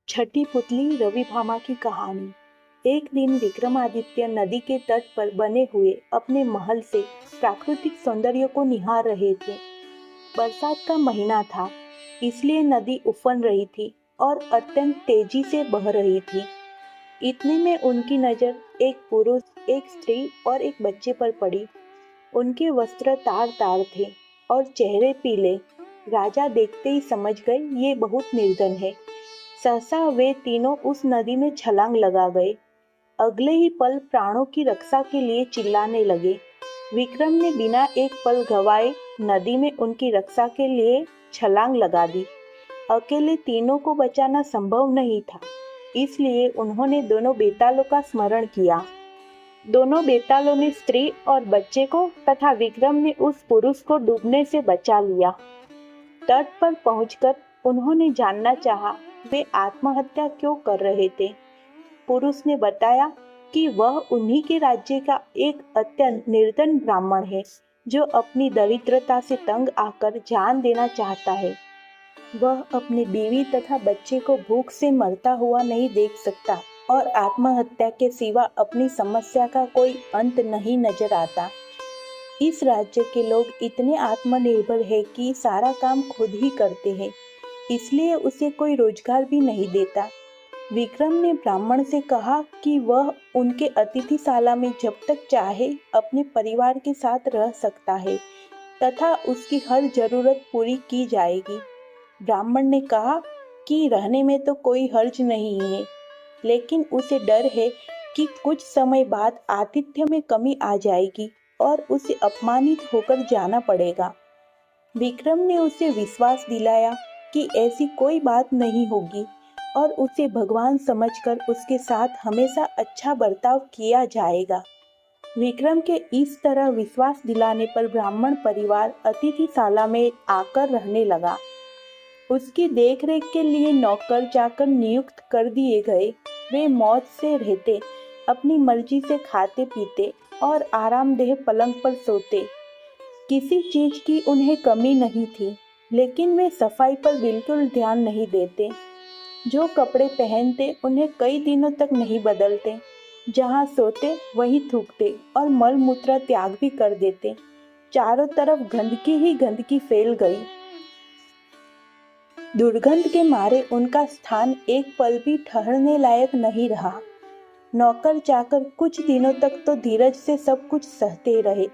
छठी पुतली रवि भामा की कहानी। एक दिन विक्रमादित्य नदी के तट पर बने हुए अपने महल से प्राकृतिक सौंदर्य को निहार रहे थे। बरसात का महीना था, इसलिए नदी उफन रही थी और अत्यंत तेजी से बह रही थी। इतने में उनकी नजर एक पुरुष, एक स्त्री और एक बच्चे पर पड़ी। उनके वस्त्र तार तार थे और चेहरे पीले। राजा देखते ही समझ गए ये बहुत निर्धन है। सहसा वे तीनों उस नदी में छलांग लगा गए। अगले ही पल प्राणों की रक्षा के लिए चिल्लाने लगे। विक्रम ने बिना एक पल गवाए नदी में उनकी रक्षा के लिए छलांग लगा दी। अकेले तीनों को बचाना संभव नहीं था, इसलिए उन्होंने दोनों बेतालों का स्मरण किया। दोनों बेतालों ने स्त्री और बच्चे को तथा विक्रम ने उस पुरुष को डूबने से बचा लिया। तट पर पहुंचकर उन्होंने जानना चाहा वे आत्महत्या क्यों कर रहे थे। पुरुष ने बताया कि वह उन्हीं के राज्य का एक अत्यंत निर्धन ब्राह्मण है, जो अपनी दरिद्रता से तंग आकर जान देना चाहता है। वह अपनी बीवी तथा बच्चे को भूख से मरता हुआ नहीं देख सकता और आत्महत्या के सिवा अपनी समस्या का कोई अंत नहीं नजर आता। इस राज्य के लोग इतने आत्मनिर्भर हैं कि सारा काम खुद ही करते हैं, इसलिए उसे कोई रोजगार भी नहीं देता। विक्रम ने ब्राह्मण से कहा कि वह उनके अतिथिशाला में जब तक चाहे अपने परिवार के साथ रह सकता है तथा उसकी हर जरूरत पूरी की जाएगी। ब्राह्मण ने कहा कि रहने में तो कोई हर्ज नहीं है, लेकिन उसे डर है कि कुछ समय बाद आतिथ्य में कमी आ जाएगी और उसे अपमानित होकर जाना पड़ेगा। विक्रम ने उसे विश्वास दिलाया कि ऐसी कोई बात नहीं होगी और उसे भगवान समझकर उसके साथ हमेशा अच्छा बर्ताव किया जाएगा। विक्रम के इस तरह विश्वास दिलाने पर ब्राह्मण परिवार अतिथिशाला में आकर रहने लगा। उसकी देखरेख के लिए नौकर चाकर नियुक्त कर दिए गए। वे मौज से रहते, अपनी मर्जी से खाते पीते और आरामदेह पलंग पर सोते। किसी चीज की उन्हें कमी नहीं थी, लेकिन वे सफाई पर बिल्कुल ध्यान नहीं देते। जो कपड़े पहनते उन्हें कई दिनों तक नहीं बदलते। जहाँ सोते वहीं थूकते और मल मूत्र त्याग भी कर देते। चारों तरफ गंदगी ही गंदगी फैल गई। दुर्गंध के मारे उनका स्थान एक पल भी ठहरने लायक नहीं रहा। नौकर चाकर कुछ दिनों तक तो धीरज से सब कुछ सहते रहे,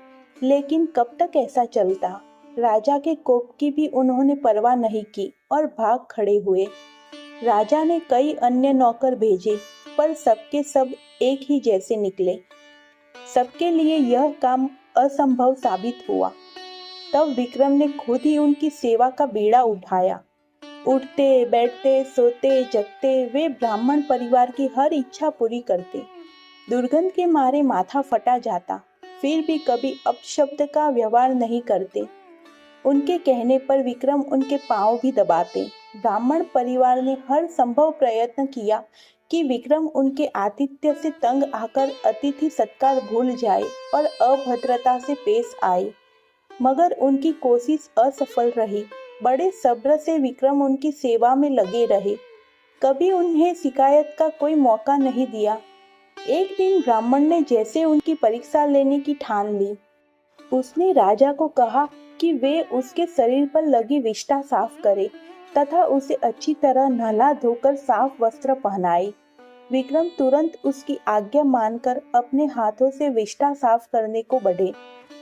लेकिन कब तक ऐसा चलता। राजा के कोप की भी उन्होंने परवाह नहीं की और भाग खड़े हुए। राजा ने कई अन्य नौकर भेजे, पर सबके सब एक ही जैसे निकले। सबके लिए यह काम असंभव साबित हुआ। तब विक्रम ने खुद ही उनकी सेवा का बीड़ा उठाया। उठते बैठते सोते जगते वे ब्राह्मण परिवार की हर इच्छा पूरी करते। दुर्गंध के मारे माथा फटा जाता, फिर भी कभी अपशब्द का व्यवहार नहीं करते। उनके कहने पर विक्रम उनके पांव भी दबाते। ब्राह्मण परिवार ने हर संभव प्रयत्न किया कि विक्रम उनके आतिथ्य से तंग आकर अतिथि सत्कार भूल जाए और अभद्रता से पेश आए, मगर उनकी कोशिश असफल रही। बड़े सब्र से विक्रम उनकी सेवा में लगे रहे, कभी उन्हें शिकायत का कोई मौका नहीं दिया। एक दिन ब्राह्मण ने जैसे उनकी परीक्षा लेने की ठान ली। उसने राजा को कहा कि वे उसके शरीर पर लगी विष्ठा साफ करे तथा उसे अच्छी तरह नहला धोकर साफ वस्त्र पहनाए। विक्रम तुरंत उसकी आज्ञा मानकर अपने हाथों से विष्ठा साफ करने को बढ़े।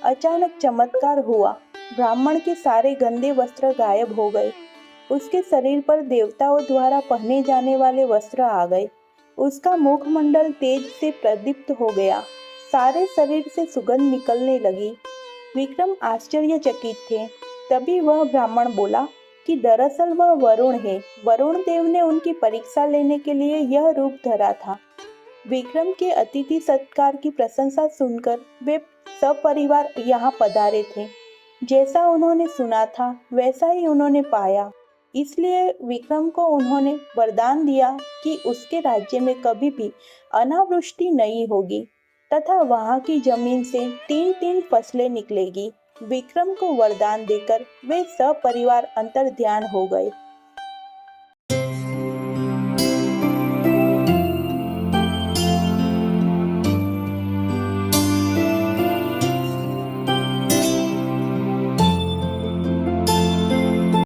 अचानक चमत्कार हुआ। ब्राह्मण के सारे गंदे वस्त्र गायब हो गए। उसके शरीर पर देवताओं द्वारा पहने जाने वाले वस्त्र आ गए। उसका मुखमंडल तेज से प्रदीप्त हो गया। सारे शरीर से सुगंध निकलने लगी। विक्रम आश्चर्यचकित थे। तभी वह ब्राह्मण बोला कि दरअसल वह वरुण है। वरुण देव ने उनकी परीक्षा लेने के लिए यह रूप धरा था। विक्रम के अतिथि सत्कार की प्रशंसा सुनकर वे सपरिवार यहाँ पधारे थे। जैसा उन्होंने सुना था वैसा ही उन्होंने पाया, इसलिए विक्रम को उन्होंने वरदान दिया कि उसके राज्य में कभी भी अनावृष्टि नहीं होगी तथा वहाँ की जमीन से 3-3 फसलें निकलेगी। विक्रम को वरदान देकर वे सपरिवार अंतर्ध्यान हो गए।